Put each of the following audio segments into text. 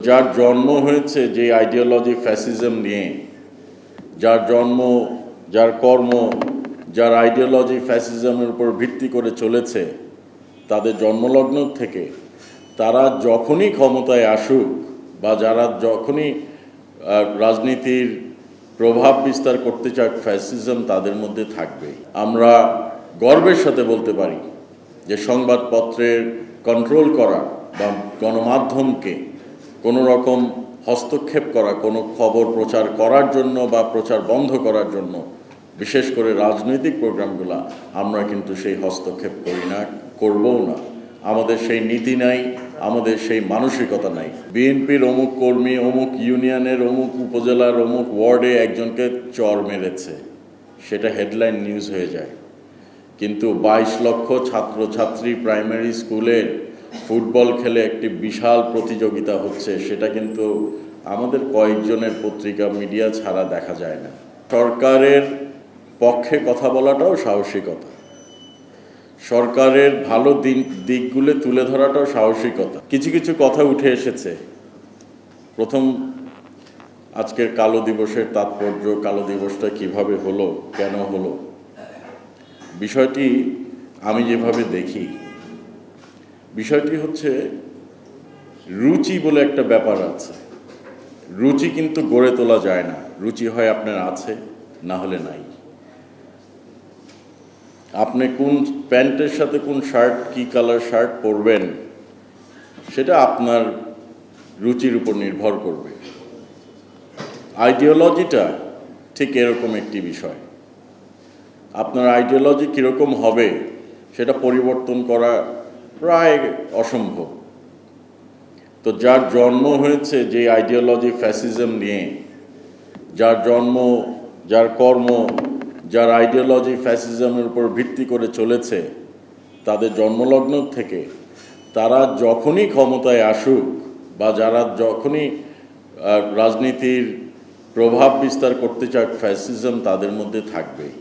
যার জন্ম হয়েছে যে আইডিওলজি ফ্যাসিজম নিয়ে, যার জন্ম, যার কর্ম, যার আইডিওলজি ফ্যাসিজমের উপর ভিত্তি করে চলেছে, তাদের জন্মলগ্ন থেকে তারা যখনই ক্ষমতায় আসুক বা যারা যখনই রাজনীতির প্রভাব বিস্তার করতে চাক, ফ্যাসিজম তাদের মধ্যে থাকবে। আমরা গর্বের সাথে বলতে পারি যে সংবাদপত্রের কন্ট্রোল করা বা গণমাধ্যমকে কোনো রকম হস্তক্ষেপ করা, কোনো খবর প্রচার করার জন্য বা প্রচার বন্ধ করার জন্য, বিশেষ করে রাজনৈতিক প্রোগ্রামগুলো, আমরা কিন্তু সেই হস্তক্ষেপ করি না, করবও না। আমাদের সেই নীতি নাই, আমাদের সেই মানসিকতা নাই। বিএনপির অমুক কর্মী অমুক ইউনিয়নের অমুক উপজেলার অমুক ওয়ার্ডে একজনকে চর মেরেছে, সেটা হেডলাইন নিউজ হয়ে যায়। কিন্তু 22 লক্ষ ছাত্রছাত্রী প্রাইমারি স্কুলের ফুটবল খেলে একটি বিশাল প্রতিযোগিতা হচ্ছে, সেটা কিন্তু আমাদের কয়েকজনের পত্রিকা মিডিয়া ছাড়া দেখা যায় না। সরকারের পক্ষে কথা বলাটাও সাহসিকতা, সরকারের ভালো দিকগুলো তুলে ধরাটাও সাহসিকতা। কিছু কিছু কথা উঠে এসেছে। প্রথম, আজকের কালো দিবসের তাৎপর্য, কালো দিবসটা কিভাবে হলো, কেন হলো, বিষয়টি আমি যেভাবে দেখি, বিষয়টি হচ্ছে রুচি বলে একটা ব্যাপার আছে। রুচি কিন্তু গড়ে তোলা যায় না। রুচি হয় আপনার আছে, না হলে নাই। আপনি কোন প্যান্টের সাথে কোন শার্ট, কি কালার শার্ট পরবেন, সেটা আপনার রুচির উপর নির্ভর করবে। আইডিওলজিটা ঠিক এরকম একটি বিষয়। আপনার আইডিওলজি কীরকম হবে সেটা পরিবর্তন করা প্রায় অসম্ভব। তো যার জন্ম হয়েছে যে আইডিওলজি ফ্যাসিজম নিয়ে, যার জন্ম, যার কর্ম, যার আইডিওলজি ফ্যাসিজমের উপর ভিত্তি করে চলেছে, তাদের জন্মলগ্ন থেকে তারা যখনই ক্ষমতায় আসুক বা যারা যখনই রাজনীতির প্রভাব বিস্তার করতে চাক, ফ্যাসিজম তাদের মধ্যে থাকবেই।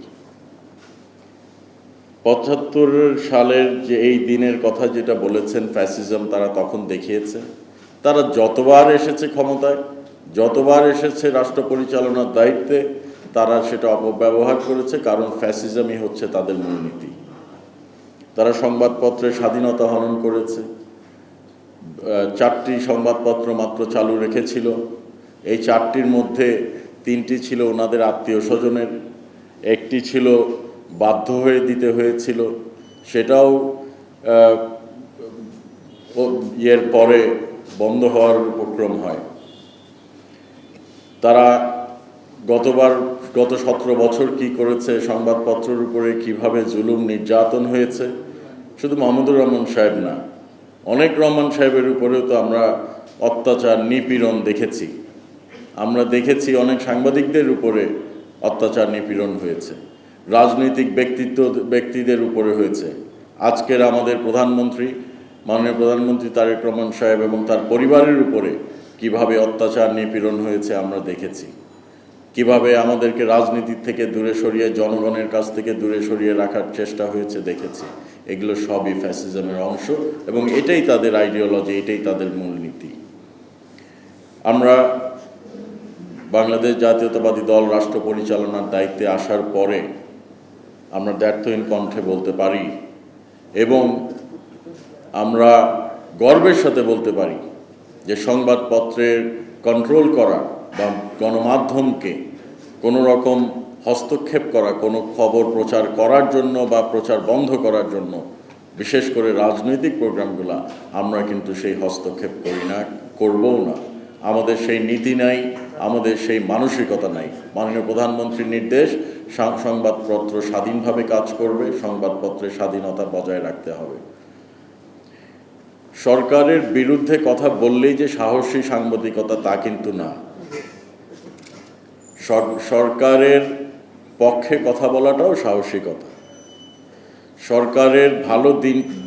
৭৫ সালের যে এই দিনের কথা যেটা বলেছেন, ফ্যাসিজম তারা তখন দেখিয়েছে। তারা যতবার এসেছে ক্ষমতায়, যতবার এসেছে রাষ্ট্র পরিচালনার দায়িত্বে, তারা সেটা অপব্যবহার করেছে, কারণ ফ্যাসিজমই হচ্ছে তাদের মূলনীতি। তারা সংবাদপত্রের স্বাধীনতা হনন করেছে। 4টি সংবাদপত্র মাত্র চালু রেখেছিল। এই 4টির মধ্যে 3টি ছিল ওনাদের আত্মীয় স্বজনের, একটি ছিল বাধ্য হয়ে দিতে হয়েছিল, সেটাও এর পরে বন্ধ হওয়ার উপক্রম হয়। তারা গত 17 বছর কি করেছে, সংবাদপত্রের উপরে কিভাবে জুলুম নির্যাতন হয়েছে, শুধু মাহমুদুর রহমান সাহেব না, অনেক রহমান সাহেবের উপরেও তো আমরা অত্যাচার, নিপীড়ন দেখেছি। আমরা দেখেছি অনেক সাংবাদিকদের উপরে অত্যাচার, নিপীড়ন হয়েছে, রাজনৈতিক ব্যক্তিদের উপরে হয়েছে। আজকের আমাদের প্রধানমন্ত্রী, মাননীয় প্রধানমন্ত্রী তারেক রহমান সাহেব এবং তার পরিবারের উপরে কিভাবে অত্যাচার, নিপীড়ন হয়েছে আমরা দেখেছি। কিভাবে আমাদেরকে রাজনীতির থেকে দূরে সরিয়ে, জনগণের কাছ থেকে দূরে সরিয়ে রাখার চেষ্টা হয়েছে দেখেছি। এগুলো সবই ফ্যাসিজমের অংশ এবং এটাই তাদের আইডিওলজি, এটাই তাদের মূলনীতি। আমরা বাংলাদেশ জাতীয়তাবাদী দল রাষ্ট্র পরিচালনার দায়িত্বে আসার পরে আমরা দ্ব্যর্থহীন কণ্ঠে বলতে পারি এবং আমরা গর্বের সাথে বলতে পারি যে সংবাদপত্রের কন্ট্রোল করা বা গণমাধ্যমকে কোনো রকম হস্তক্ষেপ করা, কোনো খবর প্রচার করার জন্য বা প্রচার বন্ধ করার জন্য, বিশেষ করে রাজনৈতিক প্রোগ্রামগুলো, আমরা কিন্তু সেই হস্তক্ষেপ করি না, করবও না। আমাদের সেই নীতি নাই, আমাদের সেই মানসিকতা নাই। মাননীয় প্রধানমন্ত্রীর নির্দেশ, সংবাদপত্র স্বাধীনভাবে কাজ করবে, সংবাদপত্রের স্বাধীনতা বজায় রাখতে হবে। সরকারের বিরুদ্ধে কথা বললেই যে সাহসী সাংবাদিকতা, তা কিন্তু না। সরকারের পক্ষে কথা বলাটাও সাহসিকতা, সরকারের ভালো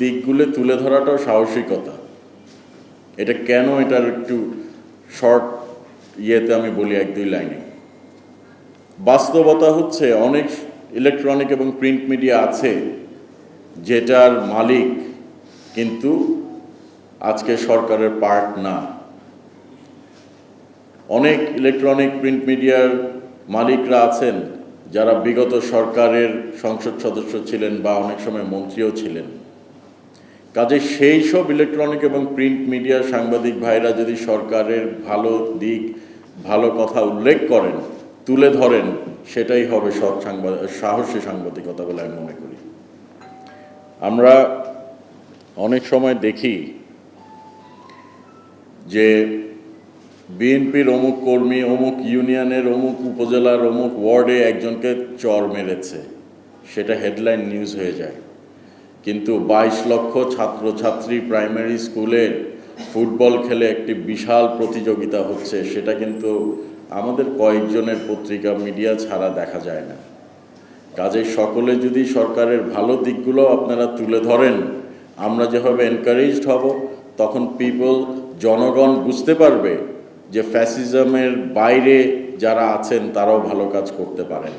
দিকগুলো তুলে ধরাটাও সাহসিকতা। এটা কেন, এটার একটু শর্ট ইয়েতে আমি বলি 1-2 লাইনে। বাস্তবতা হচ্ছে অনেক ইলেকট্রনিক এবং প্রিন্ট মিডিয়া আছে যেটার মালিক কিন্তু আজকে সরকারের পার্ট না। অনেক ইলেকট্রনিক প্রিন্ট মিডিয়ার মালিকরা আছেন যারা বিগত সরকারের সংসদ সদস্য ছিলেন বা অনেক সময় মন্ত্রীও ছিলেন। কাজে সেই সব ইলেকট্রনিক এবং প্রিন্ট মিডিয়ার সাংবাদিক ভাইরা যদি সরকারের ভালো দিক, ভালো কথা উল্লেখ করেন, তুলে ধরেন, সেটাই হবে সাহসী সাংবাদিকতা বলে আমি মনে করি। আমরা অনেক সময় দেখি যে বিএনপির অমুক কর্মী অমুক ইউনিয়নের অমুক উপজেলার অমুক ওয়ার্ডে একজনকে চর মেরেছে, সেটা হেডলাইন নিউজ হয়ে যায়। কিন্তু 22 লক্ষ ছাত্রছাত্রী প্রাইমারি স্কুলের ফুটবল খেলে একটি বিশাল প্রতিযোগিতা হচ্ছে, সেটা কিন্তু আমাদের কয়েকজনের পত্রিকা মিডিয়া ছাড়া দেখা যায় না। কাজে সকলে যদি সরকারের ভালো দিকগুলো আপনারা তুলে ধরেন, আমরা যেভাবে এনকারেজড হব, তখন জনগণ বুঝতে পারবে যে ফ্যাসিজমের বাইরে যারা আছেন তারাও ভালো কাজ করতে পারেন।